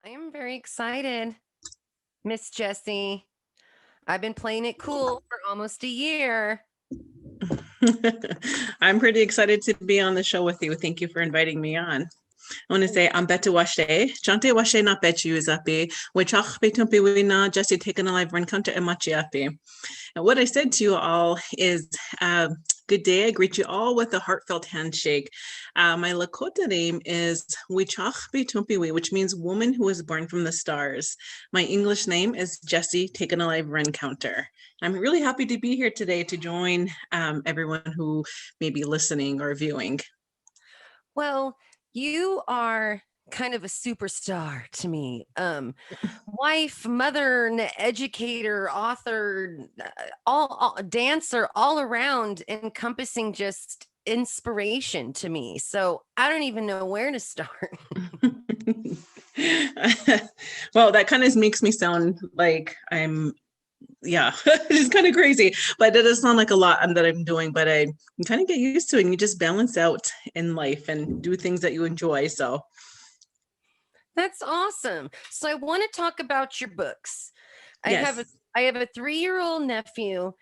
I am very excited, Miss Jessie. I've been playing it cool for almost a year. I'm pretty excited to be on the show with you. Thank you for inviting me on. I want to say I'm Betu Washe. Chante Washe na betu zapi. Wechach betumpi wina Jessie Taken Alive-Rencountre and machiapi. And what I said to you all is good day. I greet you all with a heartfelt handshake. My Lakota name is Wichach Betumpiwi, which means woman who was born from the stars. My English name is Jessie Taken Alive-Rencountre. I'm really happy to be here today to join everyone who may be listening or viewing. Well, you are kind of a superstar to me. Wife, mother, educator, author, all dancer, all around encompassing just inspiration to me. So I don't even know where to start. Well, that kind of makes me sound like it's kind of crazy, but it does sound like a lot that I'm doing, but I kind of get used to it and you just balance out in life and do things that you enjoy. So That's awesome. So I want to talk about your books. yes. I have a 3-year-old nephew,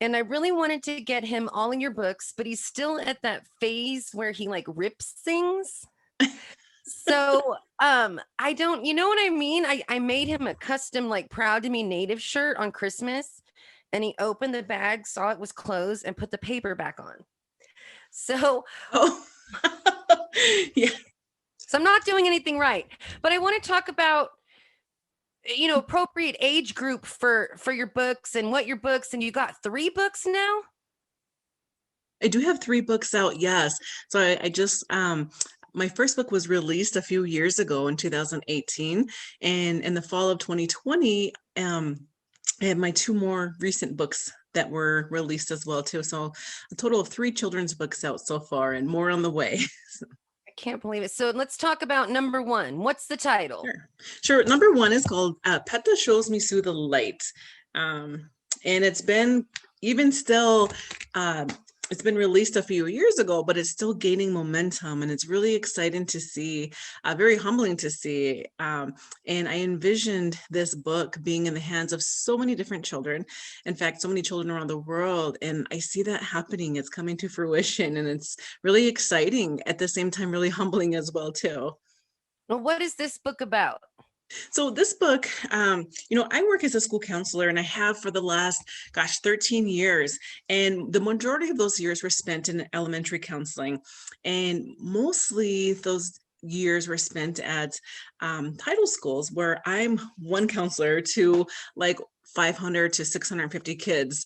and I really wanted to get him all in your books, but he's still at that phase where he like rips things. So I don't, you know what I mean? I made him a custom like proud to be native shirt on Christmas, and he opened the bag, saw it was closed, and put the paper back on. So Oh, yeah. so I'm not doing anything right. But I want to talk about appropriate age group for your books and what your books, and you got 3 books now. I do have 3 books out. Yes. So I just, my first book was released a few years ago in 2018, and in the fall of 2020, I have my 2 more recent books that were released as well too. So a total of 3 children's books out so far, and more on the way. I can't believe it. So let's talk about number 1. What's the title? Sure. Number 1 is called Peta Shows Me Sue the Light. And it's been even still, it's been released a few years ago, but it's still gaining momentum, and it's really exciting to see, very humbling to see. And I envisioned this book being in the hands of so many different children. In fact, so many children around the world, and I see that happening. It's coming to fruition, and it's really exciting at the same time, really humbling as well too. Well, what is this book about? So this book, I work as a school counselor, and I have for the last, 13 years. And the majority of those years were spent in elementary counseling. And mostly those years were spent at title schools, where I'm one counselor to like 500 to 650 kids.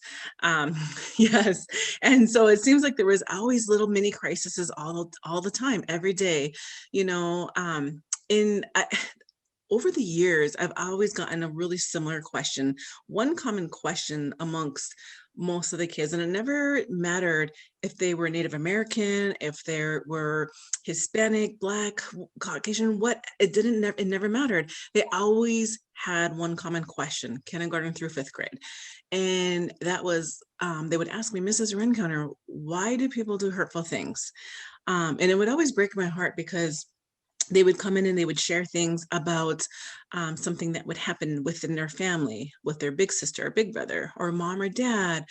Yes. And so it seems like there was always little mini crises all the time, every day, in over the years, I've always gotten a really similar question, one common question amongst most of the kids. And it never mattered if they were Native American, if they were Hispanic, Black, Caucasian, it never mattered. They always had one common question, kindergarten through 5th grade. And that was, they would ask me, Mrs. Rencountre, why do people do hurtful things? And it would always break my heart, because they would come in and they would share things about something that would happen within their family, with their big sister or big brother, or mom or dad,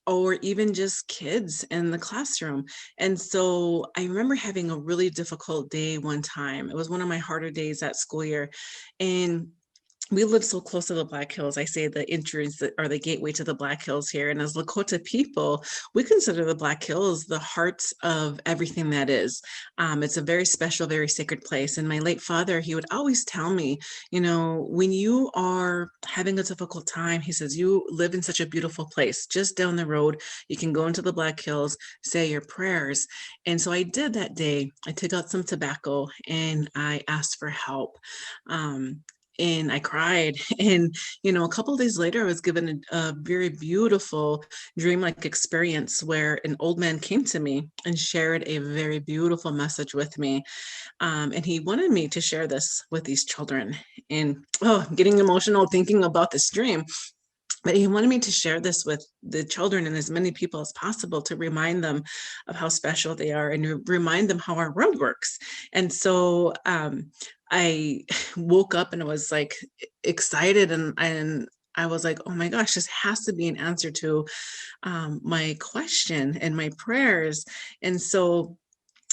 or even just kids in the classroom. And so I remember having a really difficult day one time. It was one of my harder days that school year. And we live so close to the Black Hills. I say the entrance or the gateway to the Black Hills here. And as Lakota people, we consider the Black Hills the heart of everything that is. It's a very special, very sacred place. And my late father, he would always tell me, when you are having a difficult time, he says, you live in such a beautiful place. Just down the road, you can go into the Black Hills, say your prayers. And so I did that day. I took out some tobacco and I asked for help. And I cried. And, a couple of days later, I was given a very beautiful dreamlike experience where an old man came to me and shared a very beautiful message with me. And he wanted me to share this with these children. And I'm getting emotional thinking about this dream. But he wanted me to share this with the children and as many people as possible to remind them of how special they are and remind them how our world works. And so I woke up and I was like excited, and I was like, oh my gosh, this has to be an answer to my question and my prayers. And so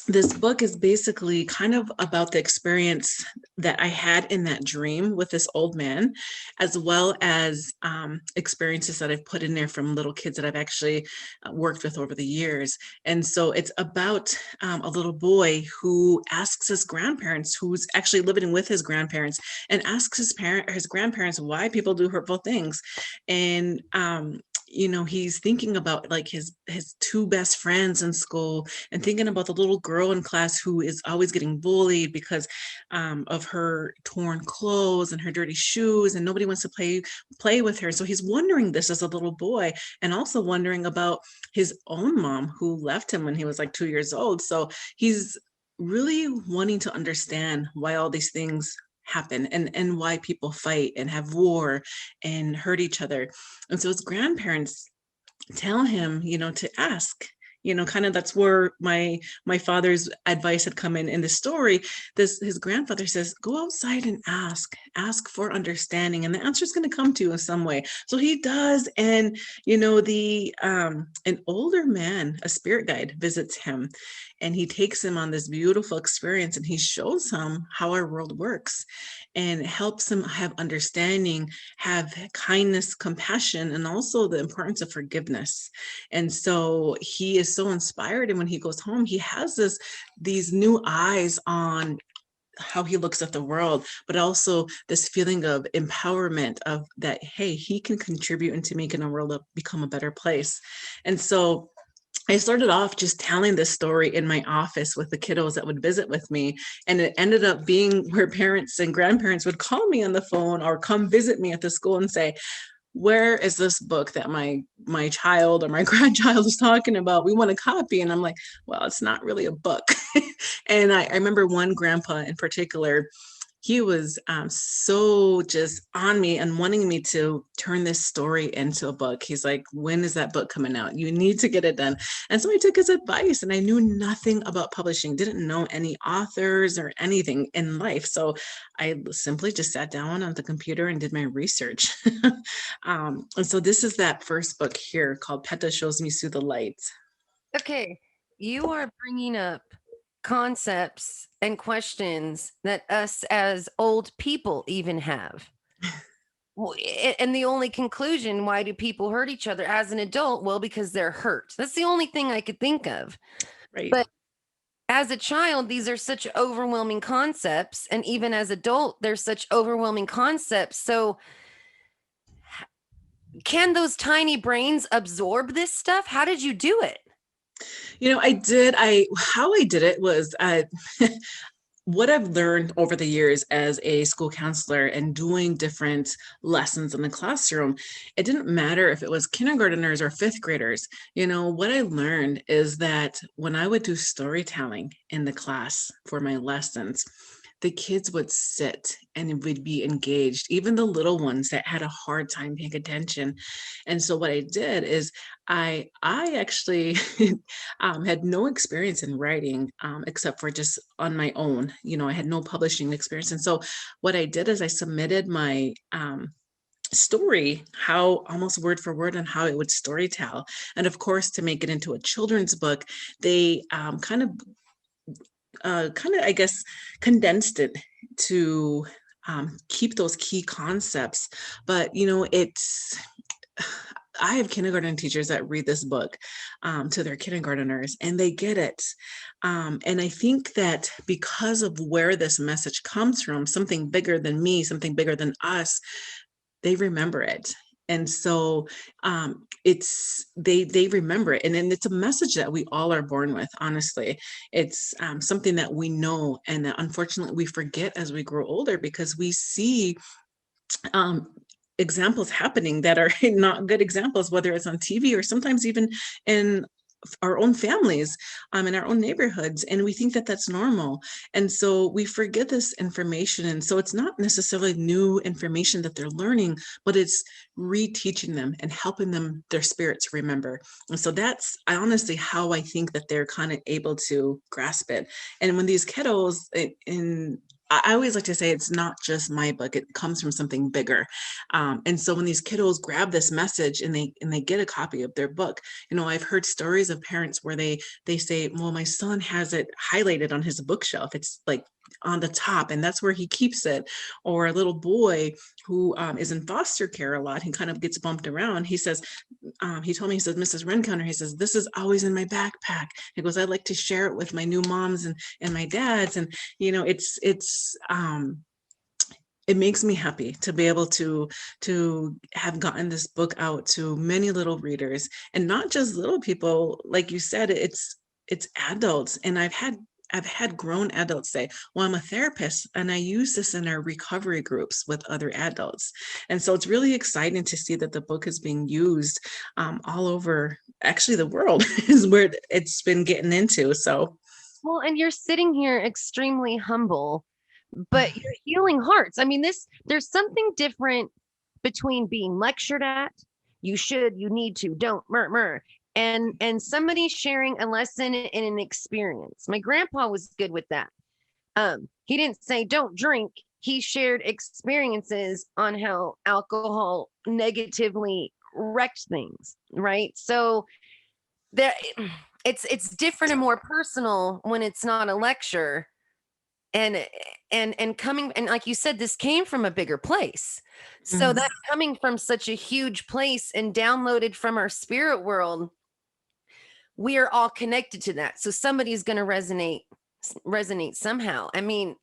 this book is basically kind of about the experience that I had in that dream with this old man, as well as experiences that I've put in there from little kids that I've actually worked with over the years. And so it's about a little boy who asks his grandparents, who's actually living with his grandparents, and asks his grandparents why people do hurtful things. And he's thinking about like his two best friends in school, and thinking about the little girl in class who is always getting bullied because of her torn clothes and her dirty shoes, and nobody wants to play with her. So he's wondering this as a little boy, and also wondering about his own mom who left him when he was like 2 years old. So he's really wanting to understand why all these things happen, and why people fight and have war and hurt each other. And so his grandparents tell him, to ask, kind of, that's where my father's advice had come in the story. His grandfather says, go outside and ask for understanding, and the answer is going to come to you in some way. So he does. And an older man, a spirit guide, visits him, and he takes him on this beautiful experience, and he shows him how our world works, and helps him have understanding, have kindness, compassion, and also the importance of forgiveness. And so he is so inspired, and when he goes home, he has these new eyes on how he looks at the world, but also this feeling of empowerment of that, hey, he can contribute into making the world become a better place. And so I started off just telling this story in my office with the kiddos that would visit with me. And it ended up being where parents and grandparents would call me on the phone or come visit me at the school and say, where is this book that my child or my grandchild is talking about? We want a copy. And I'm like, well, it's not really a book. And I remember one grandpa in particular, he was so just on me and wanting me to turn this story into a book. He's like, when is that book coming out? You need to get it done. And so I took his advice, and I knew nothing about publishing, didn't know any authors or anything in life. So I simply just sat down on the computer and did my research. And so this is that first book here called Peta Shows Me Through the Light. Okay, you are bringing up concepts and questions that us as old people even have. And the only conclusion, why do people hurt each other as an adult? Well, because they're hurt. That's the only thing I could think of. Right. But as a child, these are such overwhelming concepts. And even as adult, there's such overwhelming concepts. So can those tiny brains absorb this stuff? How did you do it? How I did it was, what I've learned over the years as a school counselor and doing different lessons in the classroom, it didn't matter if it was kindergarteners or fifth graders. What I learned is that when I would do storytelling in the class for my lessons, the kids would sit and would be engaged, even the little ones that had a hard time paying attention. And so what I did is I actually had no experience in writing, except for just on my own. I had no publishing experience. And so what I did is I submitted my story, how almost word for word, on how it would storytell. And of course, to make it into a children's book, they kind of, I guess, condensed it to keep those key concepts. But, I have kindergarten teachers that read this book to their kindergarteners, and they get it. And I think that because of where this message comes from, something bigger than me, something bigger than us, they remember it. And so they remember it. And then it's a message that we all are born with, honestly. It's something that we know, and that unfortunately we forget as we grow older, because we see examples happening that are not good examples, whether it's on TV or sometimes even in our own families, in our own neighborhoods, and we think that that's normal. And so we forget this information, and so it's not necessarily new information that they're learning, but it's reteaching them and helping them, their spirits, remember. And so that's, I honestly, how I think that they're kind of able to grasp it. And when these kiddos, I always like to say it's not just my book, it comes from something bigger. And so when these kiddos grab this message and they get a copy of their book, I've heard stories of parents where they say, well, my son has it highlighted on his bookshelf. It's like on the top, and that's where he keeps it. Or a little boy who is in foster care a lot, he kind of gets bumped around. He says, he told me, he says, Mrs. Rencountre, he says, this is always in my backpack. He goes, I like to share it with my new moms and my dads. And, it makes me happy to be able to have gotten this book out to many little readers, and not just little people. Like you said, it's adults. And I've had grown adults say, well, I'm a therapist and I use this in our recovery groups with other adults. And so it's really exciting to see that the book is being used all over, actually the world is where it's been getting into. So, well, and you're sitting here extremely humble, but you're healing hearts. I mean, there's something different between being lectured at, you should, you need to, don't, and somebody sharing a lesson and an experience. My grandpa was good with that. He didn't say don't drink. He shared experiences on how alcohol negatively wrecked things, right? So there, it's different and more personal when it's not a lecture. And coming, and like you said, this came from a bigger place. So that coming from such a huge place and downloaded from our spirit world, we are all connected to that. So somebody's going to resonate somehow. I mean,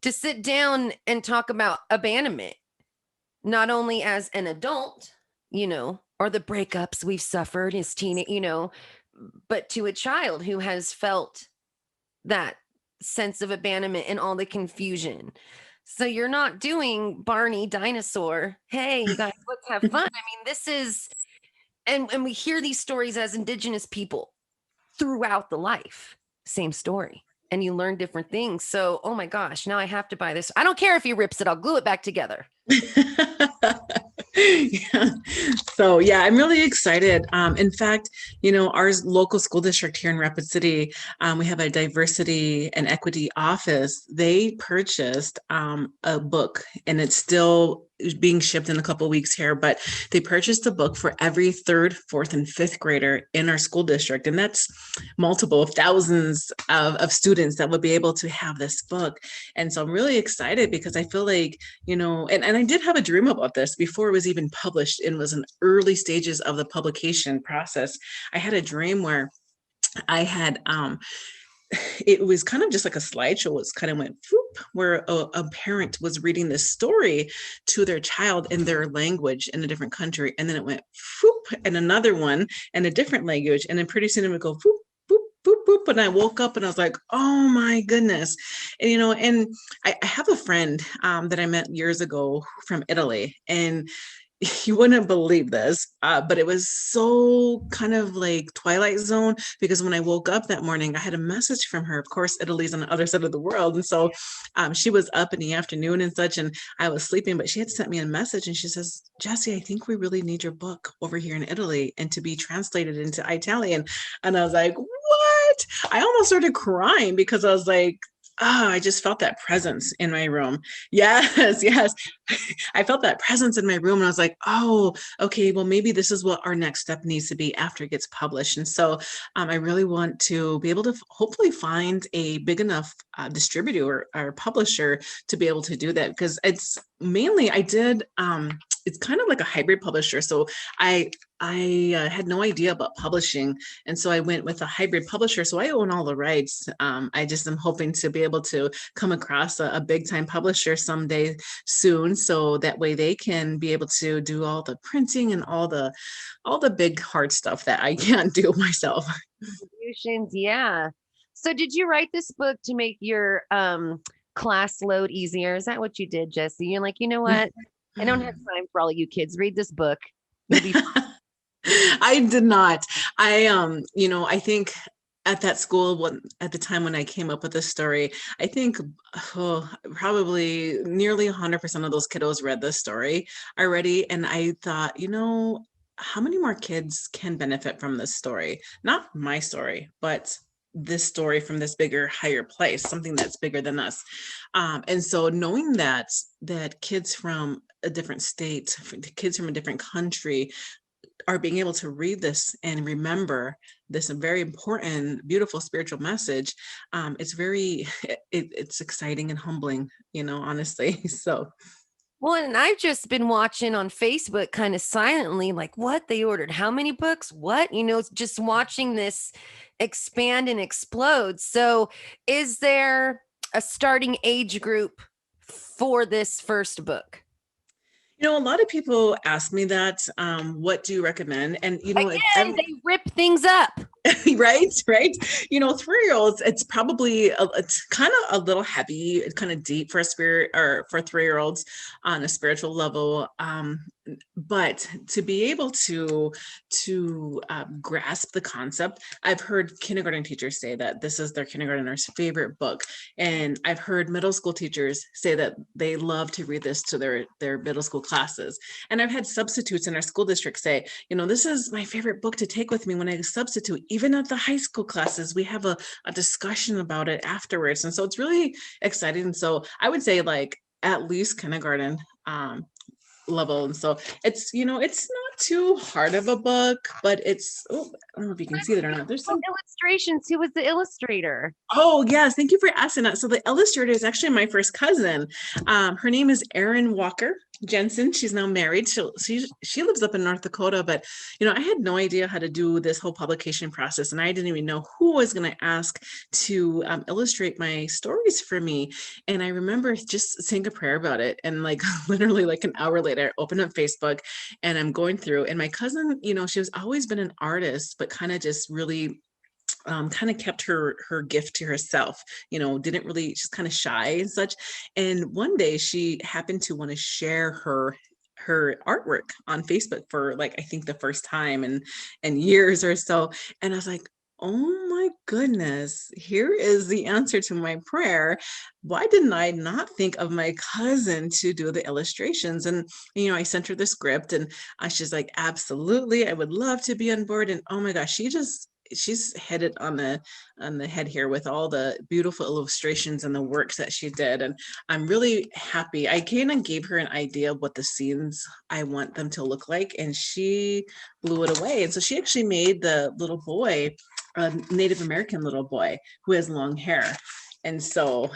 to sit down and talk about abandonment, not only as an adult, or the breakups we've suffered as teenage, but to a child who has felt that sense of abandonment and all the confusion. So you're not doing Barney dinosaur, hey, you guys, let's have fun. I mean, this is, and we hear these stories as Indigenous people throughout the life, same story. And you learn different things. So, oh my gosh, now I have to buy this. I don't care if he rips it, I'll glue it back together. Yeah. So yeah, I'm really excited. In fact, our local school district here in Rapid City, we have a diversity and equity office. They purchased a book, and it's still being shipped in a couple of weeks here, but they purchased a book for every third, fourth, and fifth grader in our school district. And that's multiple of thousands of students that would be able to have this book. And so I'm really excited because I feel like, and I did have a dream about this before it was even published and was in early stages of the publication process. I had a dream where I had, it was kind of just like a slideshow. It's kind of went whoop, where a parent was reading this story to their child in their language in a different country. And then it went whoop, and another one in a different language. And then pretty soon it would go whoop, boop, boop, boop. And I woke up and I was like, oh my goodness. And, and I have a friend that I met years ago from Italy, and you wouldn't believe this, but it was so kind of like Twilight Zone, because when I woke up that morning, I had a message from her. Of course, Italy's on the other side of the world. And so she was up in the afternoon and such, and I was sleeping, but she had sent me a message and she says, Jessie, I think we really need your book over here in Italy and to be translated into Italian. And I was like, what? I almost started crying because I was like, I just felt that presence in my room. Yes, yes. I felt that presence in my room, and I was like, oh, okay, well, maybe this is what our next step needs to be after it gets published. And so I really want to be able to hopefully find a big enough distributor or publisher to be able to do that, because it's mainly, it's kind of like a hybrid publisher. So I had no idea about publishing. And so I went with a hybrid publisher. So I own all the rights. I just am hoping to be able to come across a big time publisher someday soon. So that way they can be able to do all the printing and all the big hard stuff that I can't do myself. Distributions, yeah. So did you write this book to make your class load easier? Is that what you did, Jessie? You're like, you know what? I don't have time for all of you kids. Read this book. You'll be fine. I did not. I think at that school, at the time when I came up with this story, I think probably nearly 100% of those kiddos read this story already. And I thought, how many more kids can benefit from this story? Not my story, but this story from this bigger, higher place, something that's bigger than us. And so knowing that kids from a different state, kids from a different country are being able to read this and remember this very important, beautiful spiritual message, it's exciting and humbling, honestly. So Well, and I've just been watching on Facebook kind of silently, like, what? They ordered how many books? What? Just watching this expand and explode. So, is there a starting age group for this first book? a lot of people ask me that, what do you recommend? And Again, they rip things up. right. 3-year-olds, it's probably it's kind of a little heavy, it's kind of deep for a spirit, or for 3-year-olds on a spiritual level, but to be able to grasp the concept. I've heard kindergarten teachers say that this is their kindergartner's favorite book, and I've heard middle school teachers say that they love to read this to their middle school classes. And I've had substitutes in our school district say, this is my favorite book to take with me when I substitute. Even at the high school classes, we have a discussion about it afterwards. And so it's really exciting. So I would say, like, at least kindergarten level. And so it's not too hard of a book, but it's, I don't know if you can see that or not. There's some illustrations. Who was the illustrator? Oh, yes. Thank you for asking that. So the illustrator is actually my first cousin. Her name is Erin Walker Jensen. She's now married. She lives up in North Dakota, but I had no idea how to do this whole publication process, and I didn't even know who was going to ask to illustrate my stories for me. And I remember just saying a prayer about it, and like literally like an hour later, I opened up Facebook and I'm going through, and my cousin, she was always been an artist, but kind of just really kind of kept her gift to herself, didn't really, she's kind of shy and such. And one day she happened to want to share her artwork on Facebook for, like, I think the first time in years or so. And I was like, oh my goodness, here is the answer to my prayer. Why didn't I not think of my cousin to do the illustrations? And, I sent her the script, and she's like, absolutely, I would love to be on board. And oh my gosh, she's hit it on the head here with all the beautiful illustrations and the works that she did. And I'm really happy. I kind of gave her an idea of what the scenes I want them to look like, and she blew it away. And so she actually made the little boy a Native American little boy who has long hair. And so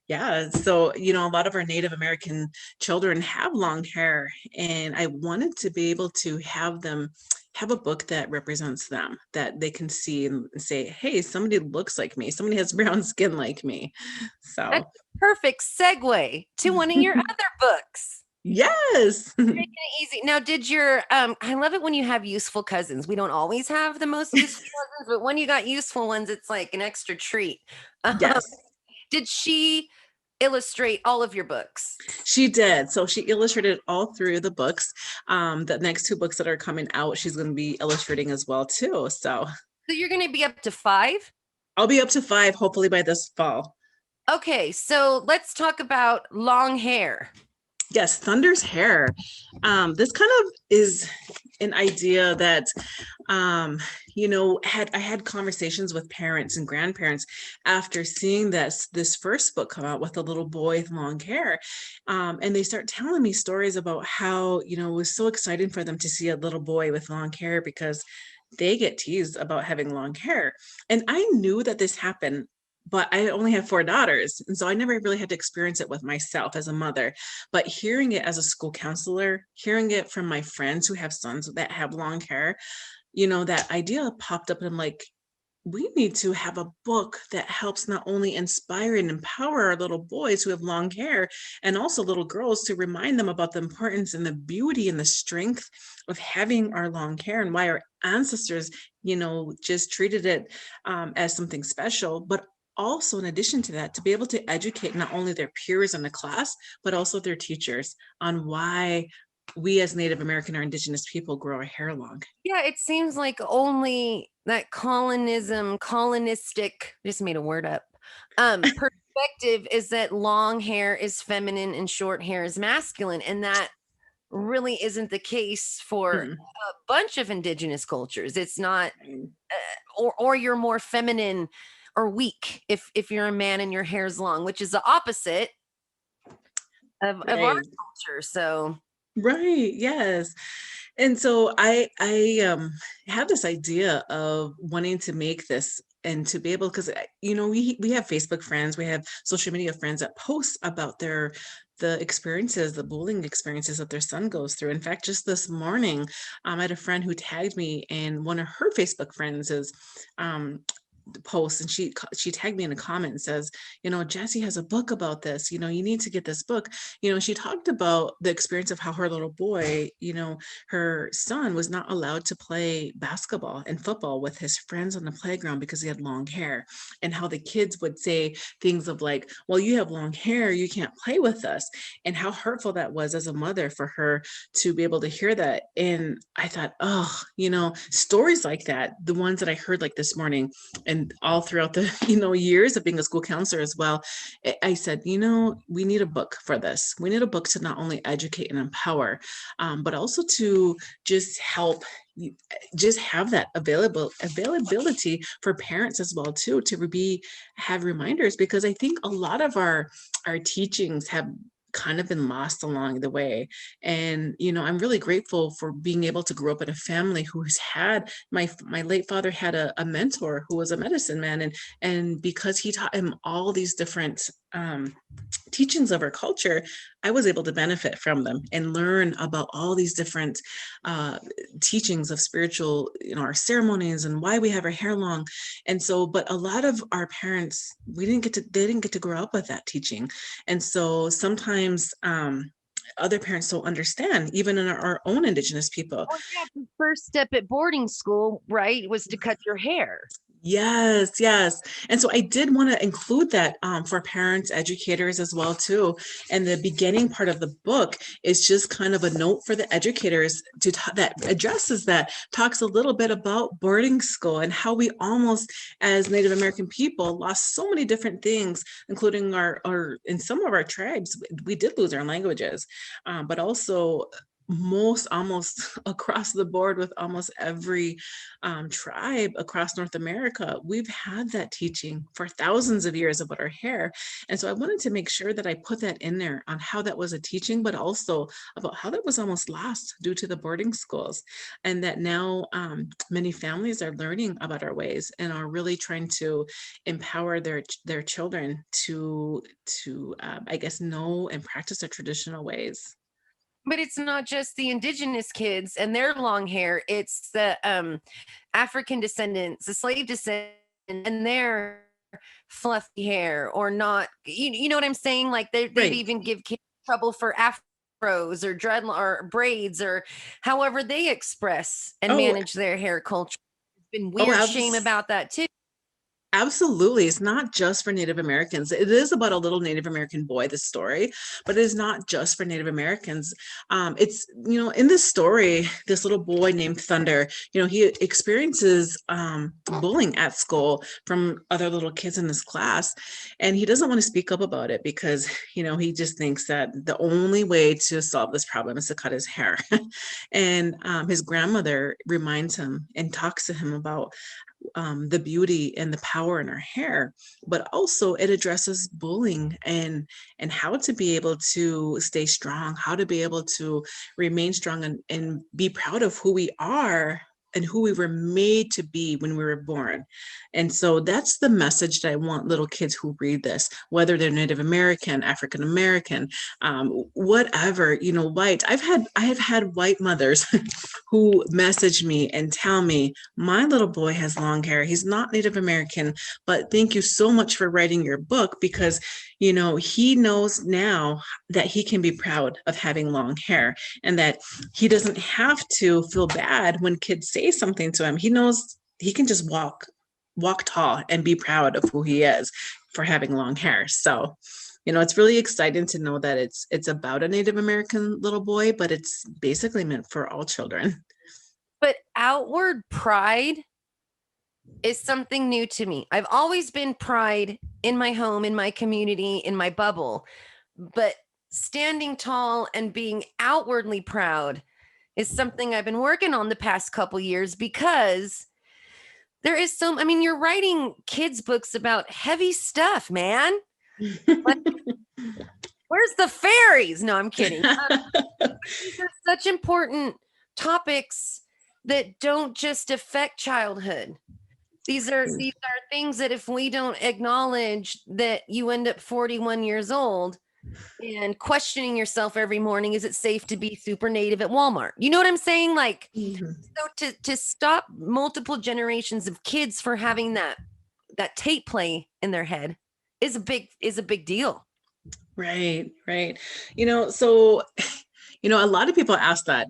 yeah, so a lot of our Native American children have long hair, and I wanted to be able to have them have a book that represents them, that they can see and say, hey, somebody looks like me, somebody has brown skin like me. So That's a perfect segue to one of your other books. Yes. Making it easy. Now, did your I love it when you have useful cousins. We don't always have the most useful cousins, but when you got useful ones, it's like an extra treat. Yes. Did she illustrate all of your books? She did. So she illustrated all through the books. The next 2 books that are coming out, she's going to be illustrating as well too. So you're going to be up to 5? I'll be up to 5, hopefully by this fall. Okay, so let's talk about long hair. Yes, Thunder's hair. This kind of is an idea that, I had conversations with parents and grandparents after seeing this first book come out with a little boy with long hair. And they start telling me stories about how, it was so exciting for them to see a little boy with long hair because they get teased about having long hair. And I knew that this happened, but I only have 4 daughters. And so I never really had to experience it with myself as a mother. But hearing it as a school counselor, hearing it from my friends who have sons that have long hair, that idea popped up, and I'm like, we need to have a book that helps not only inspire and empower our little boys who have long hair, and also little girls, to remind them about the importance and the beauty and the strength of having our long hair, and why our ancestors, just treated it as something special. But also, in addition to that, to be able to educate not only their peers in the class, but also their teachers on why we as Native American or Indigenous people grow our hair long. Yeah, it seems like only that colonistic, just made a word up, perspective is that long hair is feminine and short hair is masculine. And that really isn't the case for Mm. a bunch of indigenous cultures. It's not, or you're more feminine or weak if you're a man and your hair's long, which is the opposite of our Right. culture. So Right. Yes. And so I have this idea of wanting to make this and to be able, because we have Facebook friends, we have social media friends that post about the experiences, the bullying experiences that their son goes through. In fact, just this morning, I had a friend who tagged me, and one of her Facebook friends is um, post, and she tagged me in a comment and says, Jessie has a book about this, you need to get this book. She talked about the experience of how her little boy, her son was not allowed to play basketball and football with his friends on the playground because he had long hair, and how the kids would say things of like, well, you have long hair, you can't play with us, and how hurtful that was as a mother for her to be able to hear that. And I thought, oh, stories like that, the ones that I heard like this morning and all throughout the years of being a school counselor as well, I said, we need a book for this. We need a book to not only educate and empower, but also to just help just have that availability for parents as well too, to have reminders, because I think a lot of our teachings have kind of been lost along the way. And I'm really grateful for being able to grow up in a family who has had my late father had a mentor who was a medicine man, and because he taught him all these different teachings of our culture, I was able to benefit from them and learn about all these different teachings of spiritual, our ceremonies and why we have our hair long. And so, but a lot of our parents, they didn't get to grow up with that teaching. And so sometimes other parents don't understand, even in our own Indigenous people. well, yeah, the first step at boarding school, right, was to cut your hair. Yes, yes. And so I did want to include that for parents, educators as well too. And the beginning part of the book is just kind of a note for the educators that addresses that, talks a little bit about boarding school and how we almost, as Native American people, lost so many different things, including our in some of our tribes, we did lose our languages, but also almost across the board with almost every tribe across North America, we've had that teaching for thousands of years about our hair. And so I wanted to make sure that I put that in there on how that was a teaching, but also about how that was almost lost due to the boarding schools. And that now many families are learning about our ways and are really trying to empower their children to I guess, know and practice their traditional ways. But it's not just the indigenous kids and their long hair, it's the African descendants, the slave descendants, and their fluffy hair, or not. You know what I'm saying? Like they've Right. even give kids trouble for afros or dread or braids or however they express and Oh, manage their hair culture. There's been oh, weird shame about that too. absolutely. It's not just for Native Americans. It is about a little Native American boy, the story, but it is not just for Native Americans. It's, in this story, this little boy named Thunder, he experiences bullying at school from other little kids in his class. And he doesn't want to speak up about it because, he just thinks that the only way to solve this problem is to cut his hair. And his grandmother reminds him and talks to him about the beauty and the power in our hair, but also it addresses bullying and how to be able to stay strong, how to be able to remain strong and be proud of who we are and who we were made to be when we were born. And so that's the message that I want little kids who read this, whether they're Native American, African American, whatever, white. I have had white mothers who message me and tell me, my little boy has long hair. He's not Native American, but thank you so much for writing your book, because he knows now that he can be proud of having long hair, and that he doesn't have to feel bad when kids say something to him. He knows he can just walk tall and be proud of who he is for having long hair. So It's really exciting to know that it's about a Native American little boy, but it's basically meant for all children. But outward pride is something new to me. I've always been pride in my home, in my community, in my bubble. But standing tall and being outwardly proud is something I've been working on the past couple years, because there is so, I mean, you're writing kids' books about heavy stuff, man. Like, where's the fairies? No, I'm kidding. These are such important topics that don't just affect childhood. These are things that if we don't acknowledge that you end up 41 years old and questioning yourself every morning, is it safe to be super native at Walmart? You know what I'm saying? Like, so to stop multiple generations of kids for having that tape play in their head is a big deal. Right, right. So a lot of people ask that,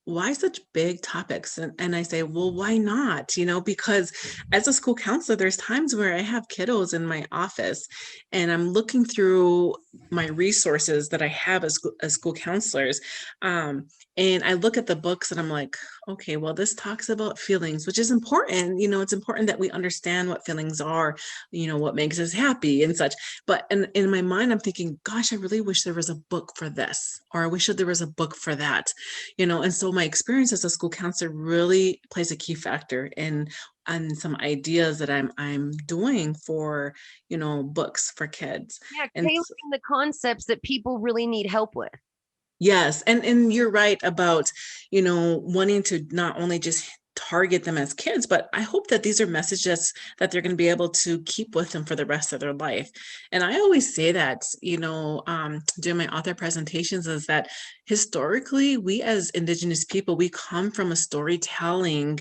why such big topics? And I say, well, why not? Because as a school counselor, there's times where I have kiddos in my office and I'm looking through my resources that I have as school counselors. And I look at the books and I'm like, okay, well, this talks about feelings, which is important. It's important that we understand what feelings are, what makes us happy and such. But in my mind, I'm thinking, gosh, I really wish there was a book for this, or I wish that there was a book for that, and so my experience as a school counselor really plays a key factor in on some ideas that I'm doing for, books for kids. Yeah, And tailoring the concepts that people really need help with. yes, and you're right about, wanting to not only just target them as kids, but I hope that these are messages that they're going to be able to keep with them for the rest of their life. And I always say that, during my author presentations, is that historically, we as Indigenous people, we come from a storytelling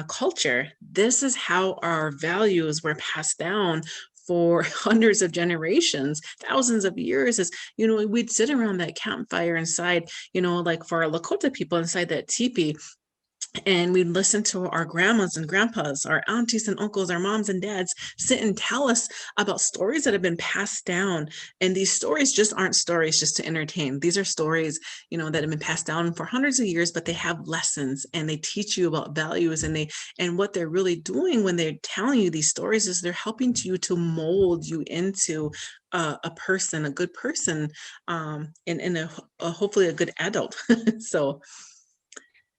culture. This is how our values were passed down for hundreds of generations, thousands of years. As we'd sit around that campfire inside, like for our Lakota people, inside that teepee, and we'd listen to our grandmas and grandpas, our aunties and uncles, our moms and dads sit and tell us about stories that have been passed down. And these stories just aren't stories just to entertain. These are stories, that have been passed down for hundreds of years, but they have lessons and they teach you about values. And what they're really doing when they're telling you these stories is they're helping you to mold you into a person, a good person, and a hopefully a good adult. So.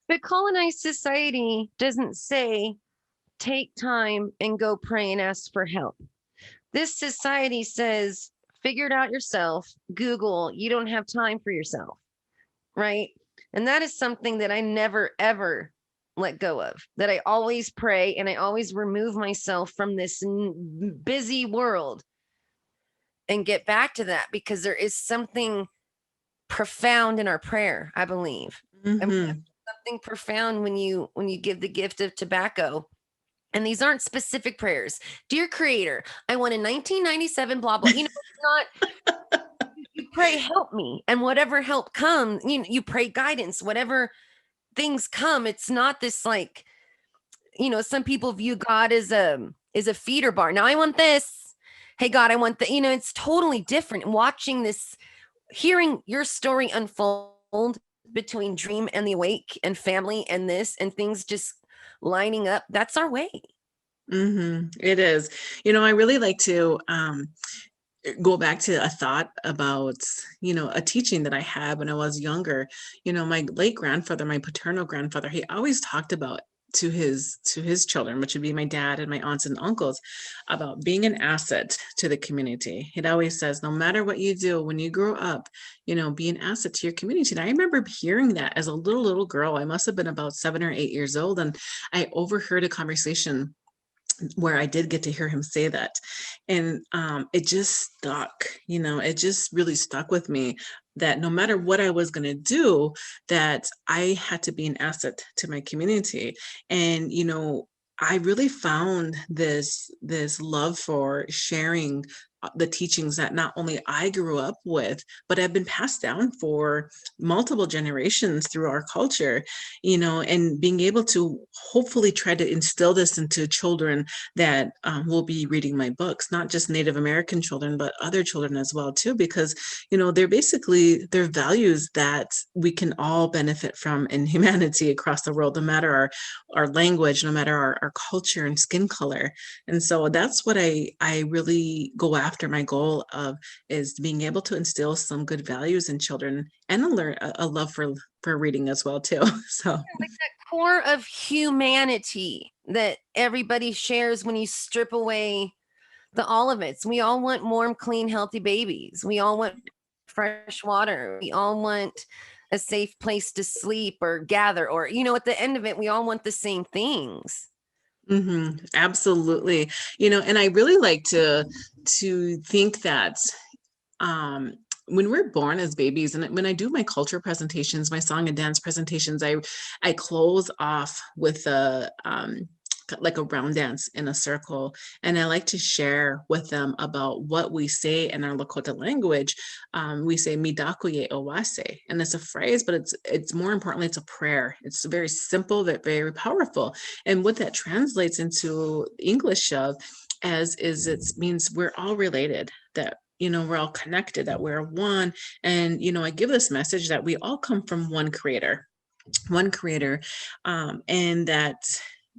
But colonized society doesn't say take time and go pray and ask for help. This society says figure it out yourself. Google, you don't have time for yourself. Right. And that is something that I never, ever let go of, that I always pray and I always remove myself from this busy world and get back to that, because there is something profound in our prayer, I believe. Mm-hmm. Something profound when you give the gift of tobacco. And these aren't specific prayers. Dear Creator, I want in 1997, blah, blah. It's not, you pray, help me. And whatever help comes, you pray guidance, whatever things come. It's not this like, some people view God as a feeder bar. Now I want this. Hey, God, I want the, it's totally different. Watching this, hearing your story unfold between dream and the awake and family and this and things just lining up. That's our way. Mm-hmm. It is. I really like to go back to a thought about, a teaching that I had when I was younger. My late grandfather, my paternal grandfather, he always talked about to his children, which would be my dad and my aunts and uncles, about being an asset to the community. It always says, no matter what you do when you grow up, be an asset to your community. And I remember hearing that as a little girl. I must have been about 7 or 8 years old, and I overheard a conversation where I did get to hear him say that. And it just stuck, it just really stuck with me, that no matter what I was going to do, that I had to be an asset to my community. And, I really found this love for sharing the teachings that not only I grew up with, but have been passed down for multiple generations through our culture, and being able to hopefully try to instill this into children that will be reading my books, not just Native American children, but other children as well too, because, they're values that we can all benefit from in humanity across the world, no matter our language, no matter our culture and skin color. And so that's what I really go after. My goal of is being able to instill some good values in children, and a love for reading as well too. So like that core of humanity that everybody shares when you strip away the all of it. We all want warm, clean, healthy babies. We all want fresh water. We all want a safe place to sleep or gather, or at the end of it, we all want the same things. Absolutely. And I really like to think that when we're born as babies, and when I do my culture presentations, my song and dance presentations, I close off with like a round dance in a circle, and I like to share with them about what we say in our Lakota language. We say "Midakuye Owase," and it's a phrase, but it's more importantly, it's a prayer. It's very simple, but very powerful. And what that translates into English of it means we're all related, that we're all connected, that we're one. And I give this message that we all come from one creator, and that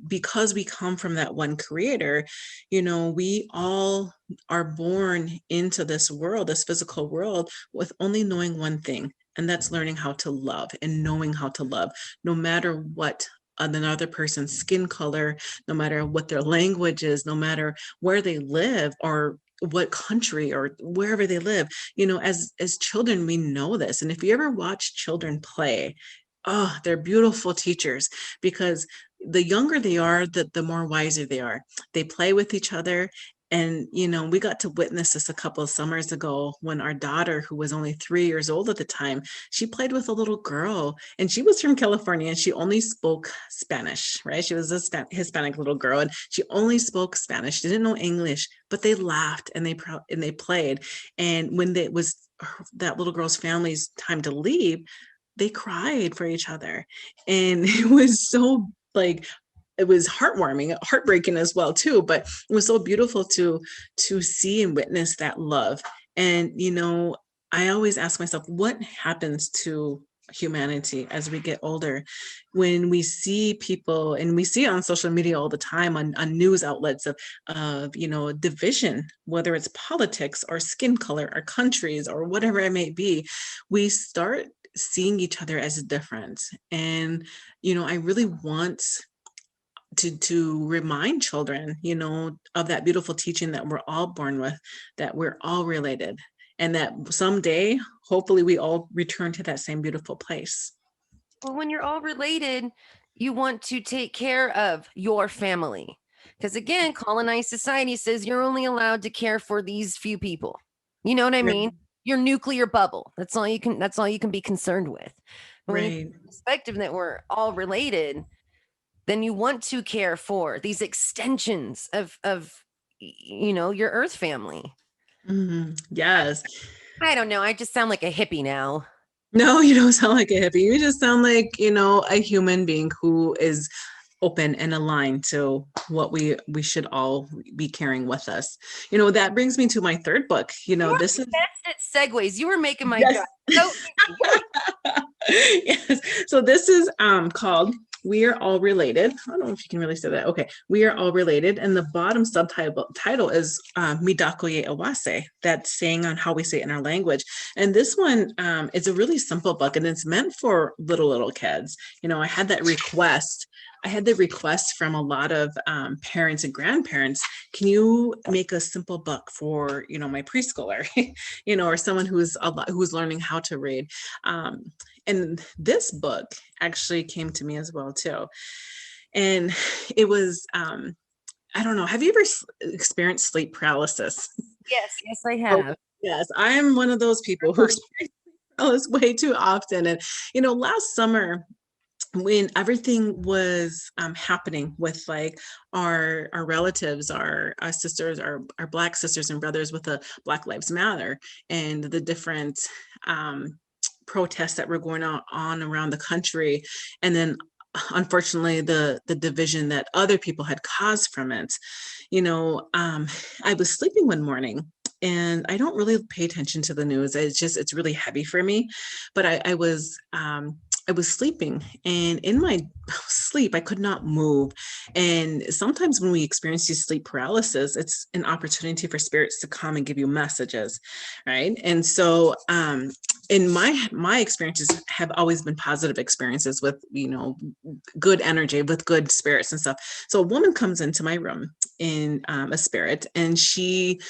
because we come from that one creator, we all are born into this world, this physical world, with only knowing one thing, and that's learning how to love and knowing how to love, no matter what another person's skin color, no matter what their language is, no matter where they live or what country or wherever they live. As children, we know this. And if you ever watch children play, oh, they're beautiful teachers, because the younger they are, the more wiser they are. They play with each other. And, we got to witness this a couple of summers ago when our daughter, who was only 3 years old at the time, she played with a little girl, and she was from California, and she only spoke Spanish, right? She was a Hispanic little girl, and she only spoke Spanish. She didn't know English, but they laughed and they played. And when it was that little girl's family's time to leave, they cried for each other. And it was so it was heartwarming, heartbreaking as well too, but it was so beautiful to see and witness that love. And I always ask myself, what happens to humanity as we get older, when we see people, and we see on social media all the time, on news outlets, of division, whether it's politics or skin color or countries or whatever it may be. We start seeing each other as different. And I really want to remind children, of that beautiful teaching that we're all born with, that we're all related, and that someday, hopefully, we all return to that same beautiful place. Well, when you're all related, you want to take care of your family. Because again, colonized society says you're only allowed to care for these few people. You know what I mean? Your nuclear bubble. That's all you can be concerned with. But when you have the perspective that we're all related, then you want to care for these extensions of your earth family. Yes. I don't know. I just sound like a hippie now. No, you don't sound like a hippie. You just sound like, a human being who is open and aligned to what we should all be carrying with us. That brings me to my third book. This is best at segues. You were making my yes. job. Yes. So this is called "We Are All Related." I don't know if you can really say that. Okay, "We Are All Related," and the bottom subtitle is "Midakuye Owase." That's saying on how we say it in our language. And this one is a really simple book, and it's meant for little kids. I had that request. I had the request from a lot of parents and grandparents. Can you make a simple book for my preschooler, or someone who's learning how to read? And this book actually came to me as well too. And it was, I don't know, have you ever experienced sleep paralysis? Yes, I have. Yes, I am one of those people who experience sleep paralysis way too often. And, last summer, when everything was happening with like our relatives, our sisters, our Black sisters and brothers with the Black Lives Matter and the different protests that were going on around the country, and then unfortunately the division that other people had caused from it, I was sleeping one morning, and I don't really pay attention to the news. It's really heavy for me, but I was sleeping, and in my sleep, I could not move. And sometimes when we experience these sleep paralysis, it's an opportunity for spirits to come and give you messages, right? And so, in my experiences have always been positive experiences with, good energy, with good spirits and stuff. So a woman comes into my room in a spirit, and she,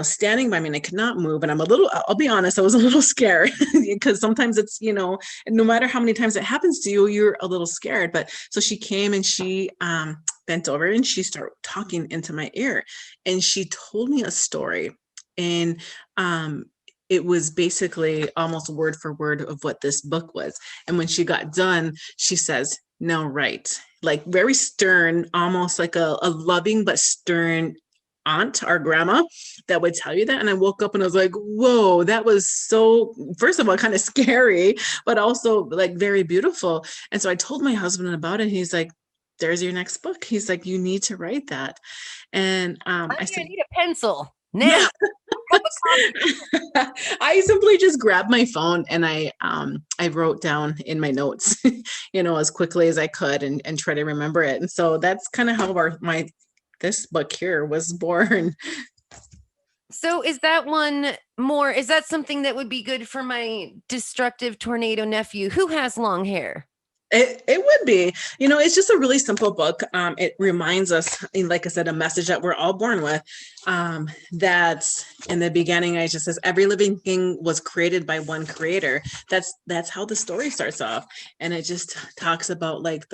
standing by me, and I could not move. And I'll be honest, I was a little scared because sometimes it's, no matter how many times it happens to you, you're a little scared. But so she came, and she bent over, and she started talking into my ear, and she told me a story. And it was basically almost word for word of what this book was. And when she got done, she says, "Now write." Like very stern, almost like a loving but stern aunt or grandma that would tell you that. And I woke up and I was like, whoa, that was so, first of all, kind of scary, but also like very beautiful. And so I told my husband about it. He's like, "There's your next book." He's like, "You need to write that." And I said, I need a pencil yeah. now. Cup of coffee. I simply just grabbed my phone, and I wrote down in my notes, as quickly as I could, and try to remember it. And so that's kind of how this book here was born. So is that something that would be good for my destructive tornado nephew who has long hair? It would be, it's just a really simple book. It reminds us, like I said, a message that we're all born with. That in the beginning, I just says every living thing was created by one creator. That's how the story starts off, and it just talks about like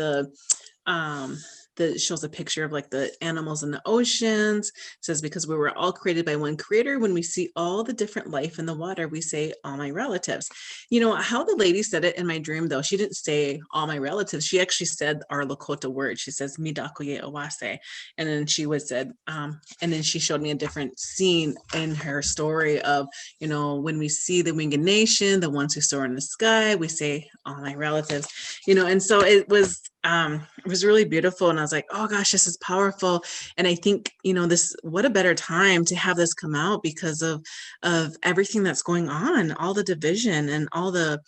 shows a picture of like the animals in the oceans. It says, because we were all created by one creator, when we see all the different life in the water, we say, "All my relatives." How the lady said it in my dream, though, she didn't say "all my relatives." She actually said our Lakota word. She says "Midakoye Awase." And then and then she showed me a different scene in her story of, when we see the winged nation, the ones who soar in the sky, we say "all my relatives." And so it was really beautiful. And I was like, oh gosh, this is powerful. And I think, what a better time to have this come out because of everything that's going on, all the division and all the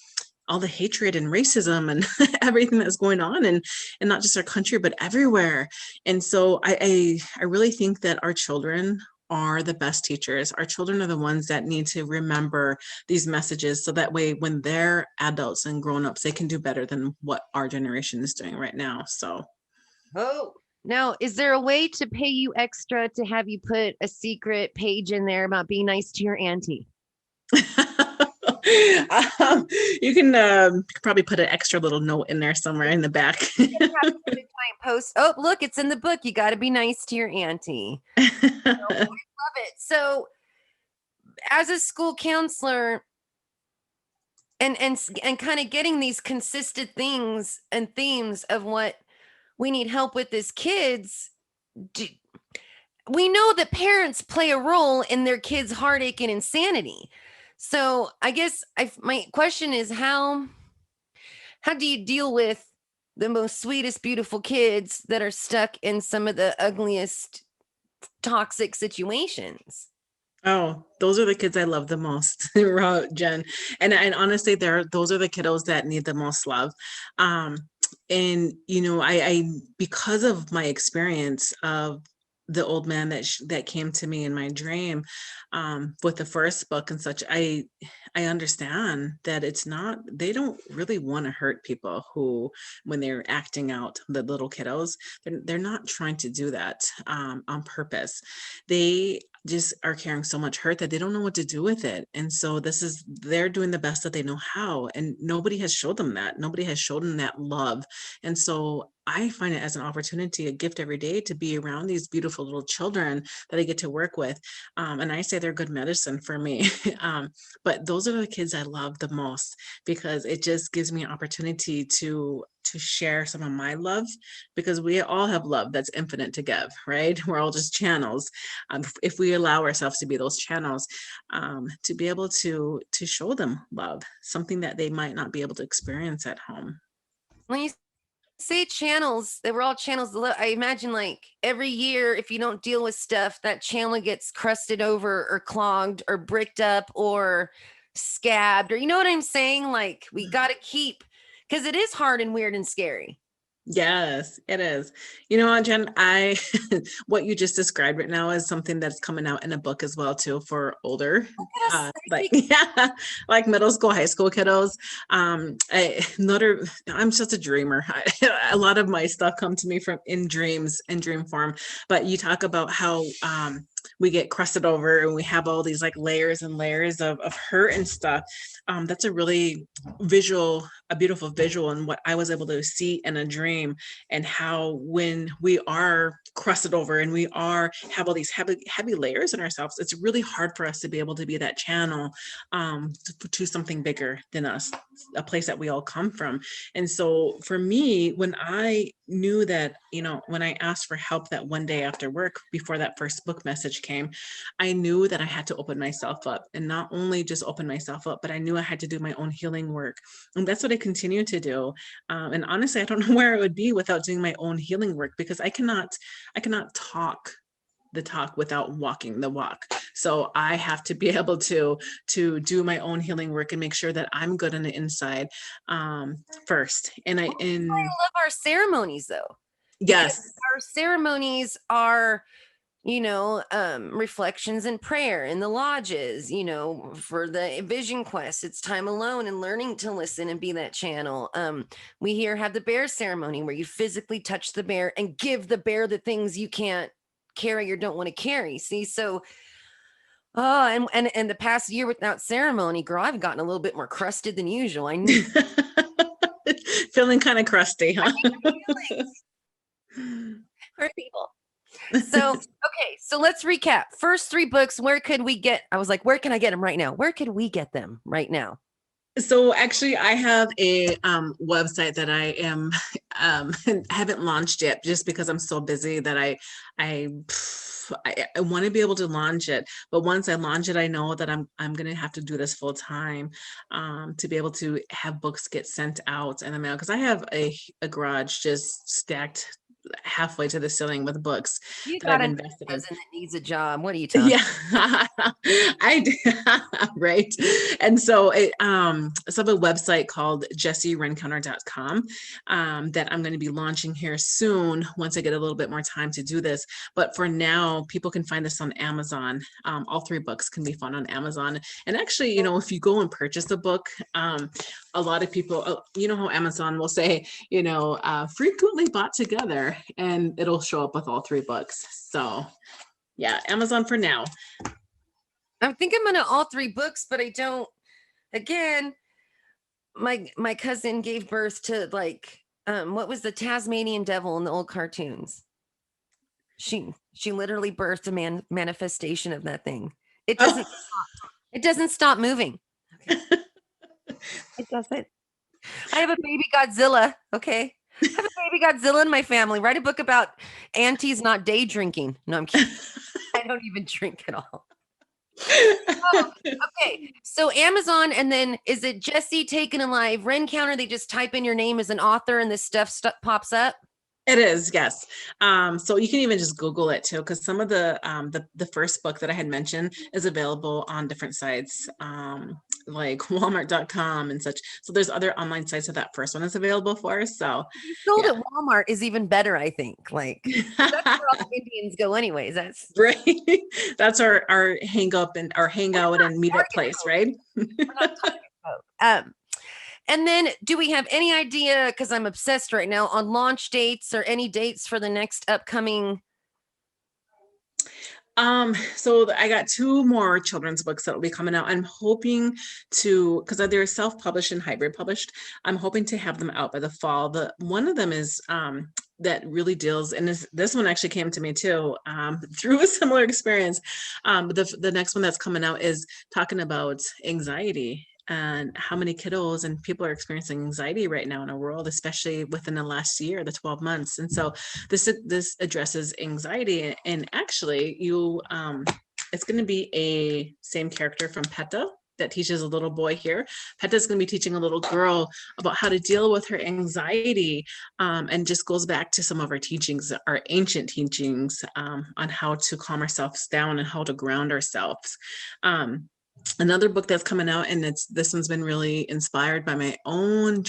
hatred and racism and everything that's going on, and not just our country, but everywhere. And so I really think that our children are the best teachers. Our children are the ones that need to remember these messages, so that way when they're adults and grown-ups, they can do better than what our generation is doing right now. So now, is there a way to pay you extra to have you put a secret page in there about being nice to your auntie? You can probably put an extra little note in there somewhere in the back. Post. Oh, look, it's in the book. You got to be nice to your auntie. I love it. So, as a school counselor, and kind of getting these consistent things and themes of what we need help with as kids, we know that parents play a role in their kids' heartache and insanity. So I guess my question is, how do you deal with the most sweetest, beautiful kids that are stuck in some of the ugliest, toxic situations? Oh, those are the kids I love the most, Jen. And honestly, those are the kiddos that need the most love. And I because of my experience of the old man that came to me in my dream, with the first book and such, I understand that they don't really want to hurt people who, when they're acting out, the little kiddos, they're not trying to do that on purpose. They just are carrying so much hurt that they don't know what to do with it. And so they're doing the best that they know how. And nobody has showed them that. Nobody has showed them that love. And so I find it as an opportunity, a gift every day to be around these beautiful little children that I get to work with. And I say they're good medicine for me. But those are the kids I love the most because it just gives me an opportunity to share some of my love, because we all have love that's infinite to give, right? We're all just channels. If we allow ourselves to be those channels, to be able to show them love, something that they might not be able to experience at home. When you say channels, they were all channels. I imagine like every year, if you don't deal with stuff, that channel gets crusted over or clogged or bricked up or scabbed, or you know what I'm saying? Like we got to keep, because it is hard and weird and scary. Yes, it is. You know what, Jen, I what you just described right now is something that's coming out in a book as well too for older, Look at us. like yeah, like middle school, high school kiddos. I'm just a dreamer. A lot of my stuff come to me from in dreams, in dream form. But you talk about how we get crusted over and we have all these like layers and layers of hurt and stuff. That's a really a beautiful visual, and what I was able to see in a dream, and how when we are crusted over and we have all these heavy layers in ourselves, it's really hard for us to be able to be that channel to something bigger than us, a place that we all come from. And so for me, when I knew that, when I asked for help that one day after work, before that first book message came, I knew that I had to open myself up, and not only just open myself up, but I knew I had to do my own healing work. And that's what I continue to do. And honestly, I don't know where I would be without doing my own healing work, because I cannot talk the talk without walking the walk. So I have to be able to do my own healing work and make sure that I'm good on the inside first. And I love our ceremonies though. Yes. Our ceremonies are, reflections and prayer in the lodges, for the vision quest, it's time alone and learning to listen and be that channel. We here have the bear ceremony where you physically touch the bear and give the bear the things you can't carry or don't want to carry. See, so and the past year without ceremony, girl, I've gotten a little bit more crusted than usual. I need feeling kind of crusty, huh? For people. So, okay, so let's recap. First 3 books, where could we get? I was like, where can I get them right now? Where could we get them right now? So actually, I have a website that I am haven't launched yet, just because I'm so busy that I want to be able to launch it. But once I launch it, I know that I'm going to have to do this full time to be able to have books get sent out in the mail, because I have a garage just stacked halfway to the ceiling with books You that I've got a invested in. cousin that needs a job. What are you talking? Yeah, I do. Right. And so I have a website called jessierencounter.com that I'm going to be launching here soon once I get a little bit more time to do this. But for now, people can find this on Amazon. All 3 books can be found on Amazon. And actually, if you go and purchase a book, a lot of people, how Amazon will say, frequently bought together, and it'll show up with all 3 books. So yeah, Amazon for now. I think I'm gonna all 3 books, but I don't. Again, my cousin gave birth to like what was the Tasmanian devil in the old cartoons? She literally birthed a manifestation of that thing. It doesn't stop. It doesn't stop moving. Okay. It doesn't. I have a baby Godzilla. Okay. I have a baby Godzilla in my family. Write a book about aunties not day drinking. No, I'm kidding. I don't even drink at all. Oh, okay. So Amazon, and then is it Jessie Taken Alive-Rencountre? They just type in your name as an author and this stuff pops up? It is, yes. So you can even just Google it too, because some of the first book that I had mentioned is available on different sites, like Walmart.com and such. So there's other online sites that first one is available for. So sold at Walmart is even better, I think. Like that's where all the Indians go, anyways. That's right. That's our hang up and our hangout and meet up place, right? We're not talking about. And then do we have any idea, because I'm obsessed right now, on launch dates or any dates for the next upcoming? So I got two more children's books that will be coming out. I'm hoping to, because they're self-published and hybrid published, I'm hoping to have them out by the fall. The one of them is that really deals, and this one actually came to me too, through a similar experience. The next one that's coming out is talking about anxiety and how many kiddos and people are experiencing anxiety right now in our world, especially within the last year, the 12 months. And so this addresses anxiety, and actually it's going to be a same character from PETA that teaches a little boy here. PETA is going to be teaching a little girl about how to deal with her anxiety, and just goes back to some of our teachings, our ancient teachings, on how to calm ourselves down and how to ground ourselves. Another book that's coming out, and this one's been really inspired by my own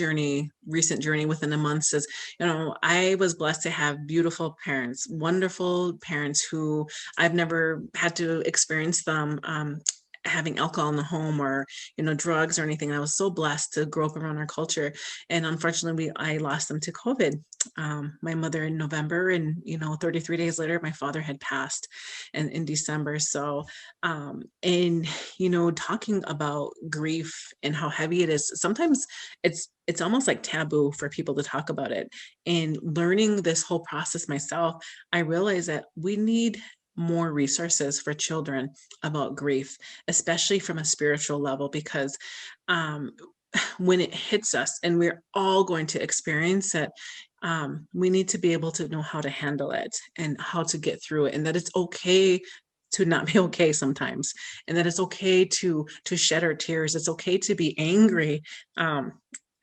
recent journey within a month, says, I was blessed to have beautiful parents, wonderful parents who I've never had to experience them having alcohol in the home or drugs or anything. I was so blessed to grow up around our culture, and unfortunately I lost them to COVID. My mother in November, and 33 days later my father had passed in December. So and talking about grief and how heavy it is, sometimes it's almost like taboo for people to talk about it. And learning this whole process myself, I realized that we need more resources for children about grief, especially from a spiritual level, because when it hits us, and we're all going to experience it, we need to be able to know how to handle it and how to get through it, and that it's okay to not be okay sometimes, and that it's okay to shed our tears. It's okay to be angry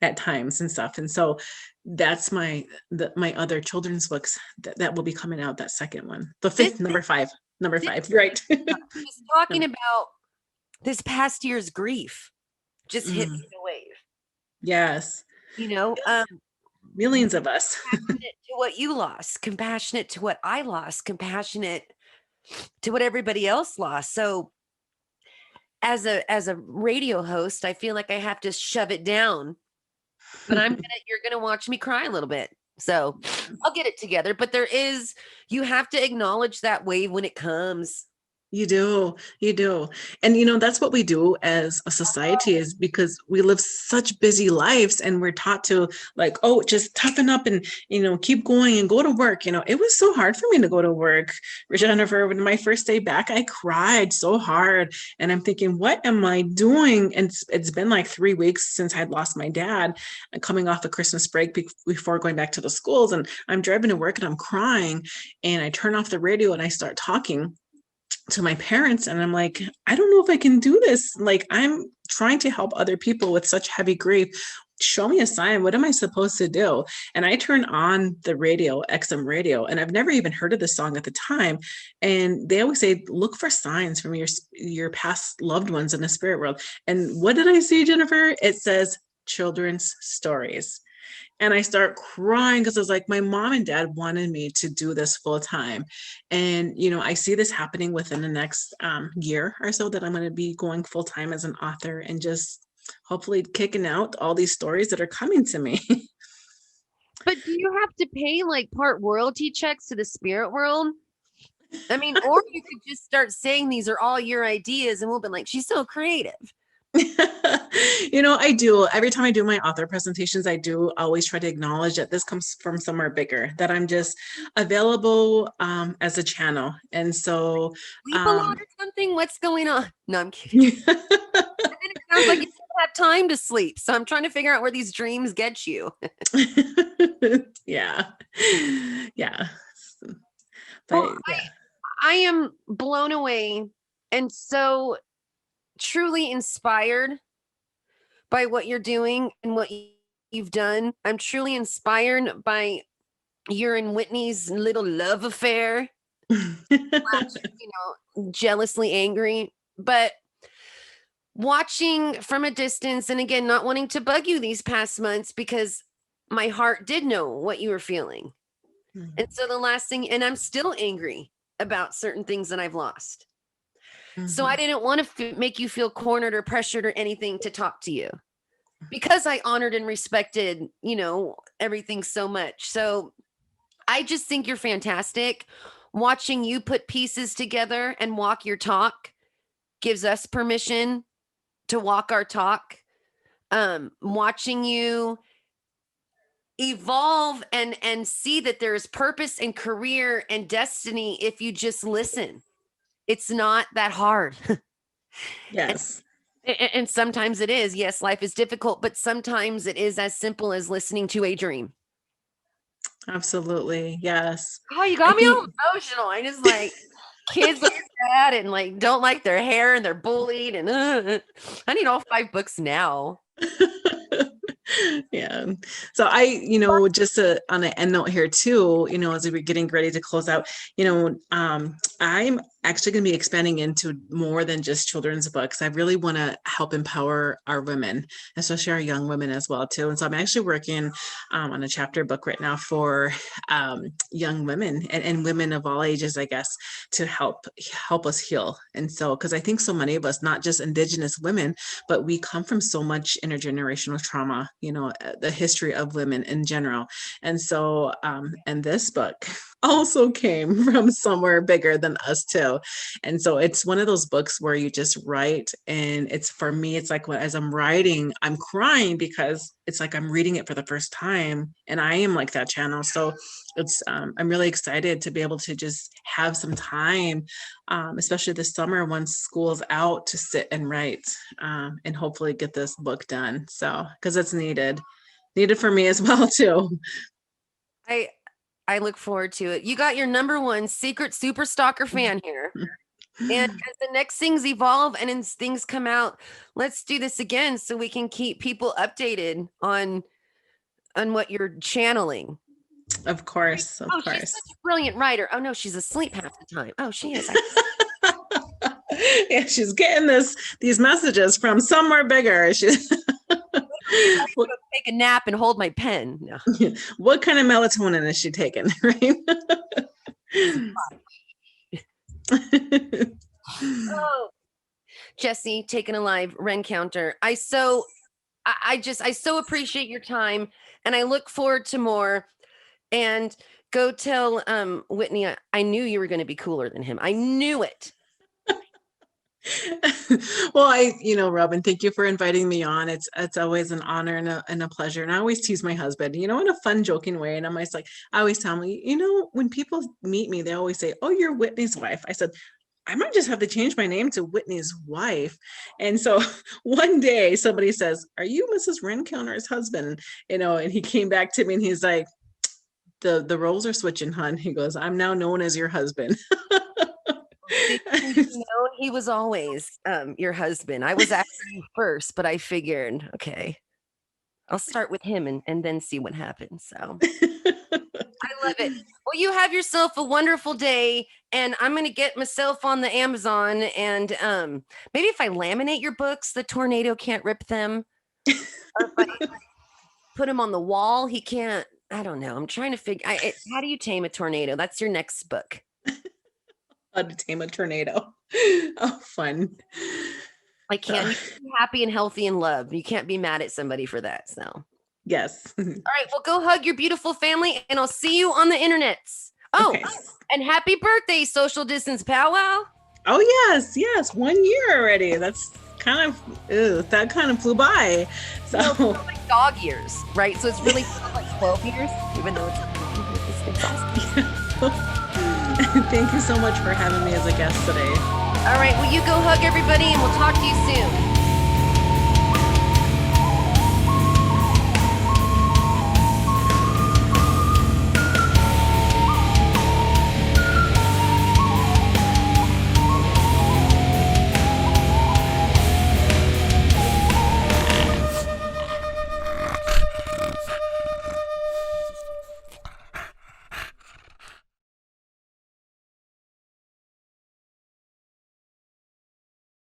at times and stuff. And so that's my other children's books that will be coming out, that second one, the fifth, number five, right? Just talking about this past year's grief just hit me the wave. Yes. Millions of us. Compassionate to what you lost, compassionate to what I lost, compassionate to what everybody else lost. So as a radio host, I feel like I have to shove it down, but you're gonna watch me cry a little bit. So I'll get it together. But you have to acknowledge that wave when it comes. You do. And that's what we do as a society, is because we live such busy lives, and we're taught to, like, oh, just toughen up and, keep going and go to work. It was so hard for me to go to work, Jennifer. When my first day back, I cried so hard, and I'm thinking, what am I doing? And it's been like 3 weeks since I'd lost my dad, coming off a Christmas break before going back to the schools. And I'm driving to work and I'm crying, and I turn off the radio and I start talking to my parents, and I'm like, I don't know if I can do this. Like, I'm trying to help other people with such heavy grief. Show me a sign. What am I supposed to do? And I turn on the radio, XM radio, and I've never even heard of this song at the time. And they always say, look for signs from your past loved ones in the spirit world. And what did I see, Jennifer? It says children's stories. And I start crying, because I was like, my mom and dad wanted me to do this full time. And, I see this happening within the next year or so, that I'm going to be going full time as an author, and just hopefully kicking out all these stories that are coming to me. But do you have to pay like part royalty checks to the spirit world? I mean, or you could just start saying these are all your ideas, and we'll be like, she's so creative. I do. Every time I do my author presentations, I do always try to acknowledge that this comes from somewhere bigger, that I'm just available as a channel. And so sleep a lot or something? What's going on? No, I'm kidding. And then it sounds like you don't have time to sleep. So I'm trying to figure out where these dreams get you. Yeah. Well, I am blown away and so truly inspired by what you're doing and what you've done. I'm truly inspired by your and Whitney's little love affair. Jealously angry, but watching from a distance, and again, not wanting to bug you these past months, because my heart did know what you were feeling. And so the last thing, and I'm still angry about certain things that I've lost. So I didn't want to make you feel cornered or pressured or anything to talk to you, because I honored and respected, everything so much. So I just think you're fantastic. watching you put pieces together and walk your talk gives us permission to walk our talk. Watching you evolve and see that there's purpose and career and destiny if you just listen. It's not that hard. Yes. And sometimes it is. Yes, life is difficult, but sometimes it is as simple as listening to a dream. Absolutely. Yes. Oh, you got me all emotional. I just like kids are sad and like don't like their hair and they're bullied and I need all 5 books now. Yeah. So just on an end note here too, as we're getting ready to close out, I'm actually going to be expanding into more than just children's books. I really want to help empower our women, especially our young women as well too. And so I'm actually working on a chapter book right now for young women and women of all ages, I guess, to help us heal. And so, because I think so many of us, not just Indigenous women, but we come from so much intergenerational trauma, the history of women in general. And so, and this book also came from somewhere bigger than us too. And so it's one of those books where you just write, and for me, it's like as I'm writing, I'm crying because it's like I'm reading it for the first time, and I am like that channel. So it's I'm really excited to be able to just have some time, especially this summer once school's out, to sit and write and hopefully get this book done. So because it's needed for me as well too. I look forward to it. You got your number 1 secret super stalker fan here. And as the next things evolve and as things come out, let's do this again so we can keep people updated on what you're channeling. Of course. Of course. She's such a brilliant writer. Oh no, she's asleep half the time. Oh, she is. Yeah, she's getting these messages from somewhere bigger. I'm gonna take a nap and hold my pen. No. What kind of melatonin is she taking? Right? Oh, Jessie Taken Alive-Rencountre. I so appreciate your time, and I look forward to more. And go tell Whitney I knew you were going to be cooler than him. I knew it. Well, Robin, thank you for inviting me on. It's always an honor and a pleasure. And I always tease my husband, in a fun, joking way. And I'm always like, I always tell him, when people meet me, they always say, "Oh, you're Whitney's wife." I said, I might just have to change my name to Whitney's wife. And so one day somebody says, "Are you Mrs. Rencounter's husband?" And he came back to me and he's like, the roles are switching, hon. He goes, "I'm now known as your husband." He was always your husband. I was asking you first, but I figured, okay, I'll start with him and then see what happens. So I love it. Well, you have yourself a wonderful day, and I'm going to get myself on the Amazon, and maybe if I laminate your books, the tornado can't rip them. Or if I put him on the wall, he can't. I don't know. I'm trying to figure. How do you tame a tornado? That's your next book. How to tame a tornado. Oh, fun. Like, can you be happy and healthy and love? You can't be mad at somebody for that. So, yes. All right. Well, go hug your beautiful family, and I'll see you on the internets. Oh, okay. And happy birthday, social distance powwow. Oh, yes. 1 year already. That's that kind of flew by. So like dog years, right? So it's really like 12 years, even though it's exhausting. Thank you so much for having me as a guest today. All right, well, you go hug everybody, and we'll talk to you soon.